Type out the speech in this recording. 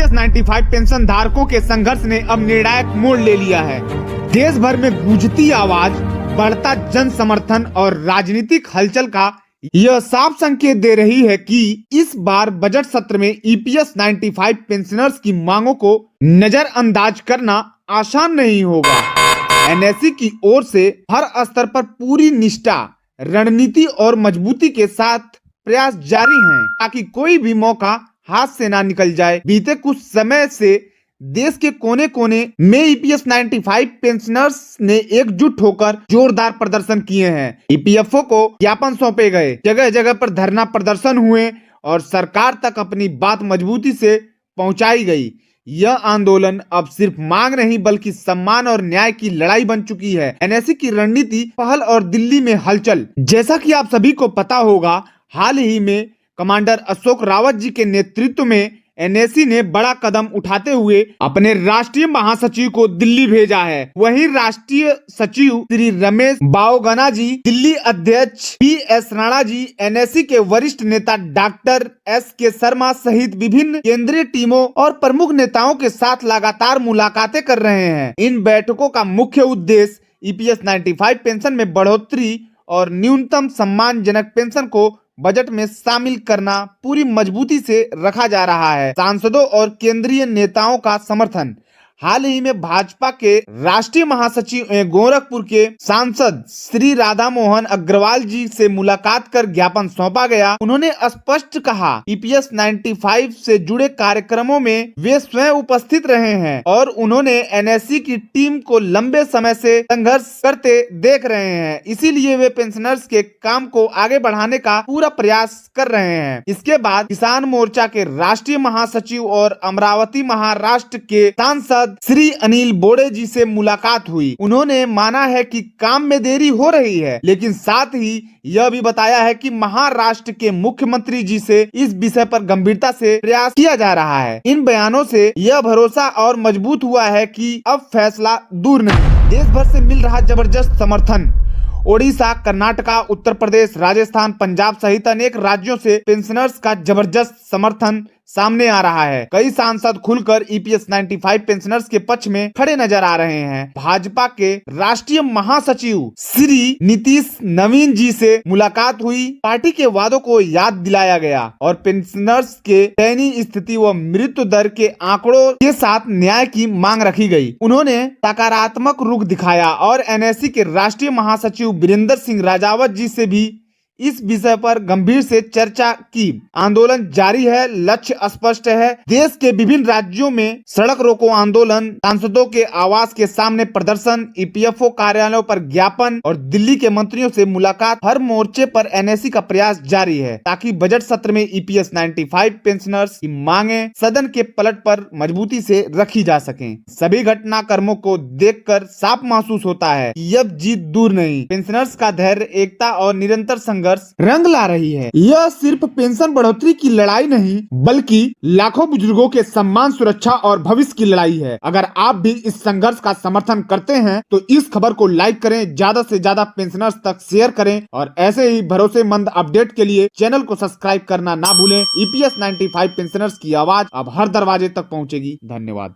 EPS 95 pension धारकों के संघर्ष ने अब निर्णायक मोड़ ले लिया है। देश भर में गूंजती आवाज, बढ़ता जन समर्थन और राजनीतिक हलचल का यह साफ संकेत दे रही है कि इस बार बजट सत्र में ईपीएस 95 पेंशनर्स की मांगों को नजरअंदाज करना आसान नहीं होगा। एनएससी की ओर से हर स्तर पर पूरी निष्ठा, रणनीति और मजबूती के साथ प्रयास जारी हैं ताकि कोई भी मौका हाथ से ना निकल जाए। बीते कुछ समय से देश के कोने कोने में ईपीएस 95 पेंशनर्स ने एकजुट होकर जोरदार प्रदर्शन किए हैं। ईपीएफओ को ज्ञापन सौंपे गए, जगह जगह पर धरना प्रदर्शन हुए और सरकार तक अपनी बात मजबूती से पहुंचाई गई। यह आंदोलन अब सिर्फ मांग नहीं बल्कि सम्मान और न्याय की लड़ाई बन चुकी है। एनएससी की रणनीति, पहल और दिल्ली में हलचल। जैसा कि आप सभी को पता होगा, हाल ही में कमांडर अशोक रावत जी के नेतृत्व में एनएससी ने बड़ा कदम उठाते हुए अपने राष्ट्रीय महासचिव को दिल्ली भेजा है। वहीं राष्ट्रीय सचिव श्री रमेश बाओगना जी, दिल्ली अध्यक्ष पीएस राणा जी, एनएससी के वरिष्ठ नेता डॉक्टर एसके शर्मा सहित विभिन्न केंद्रीय टीमों और प्रमुख नेताओं के साथ लगातार मुलाकातें कर रहे हैं। इन बैठकों का मुख्य उद्देश्य ईपीएस 95 पेंशन में बढ़ोतरी और न्यूनतम सम्मानजनक पेंशन को बजट में शामिल करना पूरी मजबूती से रखा जा रहा है। सांसदों और केंद्रीय नेताओं का समर्थन। हाल ही में भाजपा के राष्ट्रीय महासचिव गोरखपुर के सांसद श्री राधा मोहन अग्रवाल जी से मुलाकात कर ज्ञापन सौंपा गया। उन्होंने स्पष्ट कहा ईपीएस 95 से जुड़े कार्यक्रमों में वे स्वयं उपस्थित रहे हैं और उन्होंने एनएससी की टीम को लंबे समय से संघर्ष करते देख रहे हैं। इसीलिए वे पेंशनर्स के काम को आगे बढ़ाने का पूरा प्रयास कर रहे हैं। इसके बाद किसान मोर्चा के राष्ट्रीय महासचिव और अमरावती महाराष्ट्र के सांसद श्री अनिल बोड़े जी से मुलाकात हुई। उन्होंने माना है कि काम में देरी हो रही है, लेकिन साथ ही यह भी बताया है कि महाराष्ट्र के मुख्यमंत्री जी से इस विषय पर गंभीरता से प्रयास किया जा रहा है। इन बयानों से यह भरोसा और मजबूत हुआ है कि अब फैसला दूर नहीं। देश भर से मिल रहा जबरदस्त समर्थन। ओडिशा, कर्नाटका, उत्तर प्रदेश, राजस्थान, पंजाब सहित अनेक राज्यों से पेंशनर्स का जबरदस्त समर्थन सामने आ रहा है। कई सांसद खुलकर ईपीएस 95 पेंशनर्स के पक्ष में खड़े नजर आ रहे हैं। भाजपा के राष्ट्रीय महासचिव श्री नीतीश नवीन जी से मुलाकात हुई, पार्टी के वादों को याद दिलाया गया और पेंशनर्स के दयनीय स्थिति व मृत्यु दर के आंकड़ों के साथ न्याय की मांग रखी गई। उन्होंने सकारात्मक रुख दिखाया और एनएससी के राष्ट्रीय महासचिव वीरेंद्र सिंह राजावत जी से भी इस विषय पर गंभीर से चर्चा की। आंदोलन जारी है, लक्ष्य स्पष्ट है। देश के विभिन्न राज्यों में सड़क रोको आंदोलन, सांसदों के आवास के सामने प्रदर्शन, ईपीएफओ कार्यालयों पर ज्ञापन और दिल्ली के मंत्रियों से मुलाकात, हर मोर्चे पर एनएससी का प्रयास जारी है ताकि बजट सत्र में ईपीएस 95 पेंशनर्स की मांगे सदन के पलट पर मजबूती से रखी जा सकें। सभी घटनाक्रमों को देखकर साफ महसूस होता है कि अब जीत दूर नहीं। पेंशनर्स का धैर्य, एकता और निरंतर संघर्ष रंग ला रही है। यह सिर्फ पेंशन बढ़ोतरी की लड़ाई नहीं बल्कि लाखों बुजुर्गों के सम्मान, सुरक्षा और भविष्य की लड़ाई है। अगर आप भी इस संघर्ष का समर्थन करते हैं तो इस खबर को लाइक करें, ज्यादा से ज्यादा पेंशनर्स तक शेयर करें और ऐसे ही भरोसेमंद अपडेट के लिए चैनल को सब्सक्राइब करना ना भूलें। ईपीएस 95 पेंशनर्स की आवाज अब हर दरवाजे तक पहुंचेगी। धन्यवाद।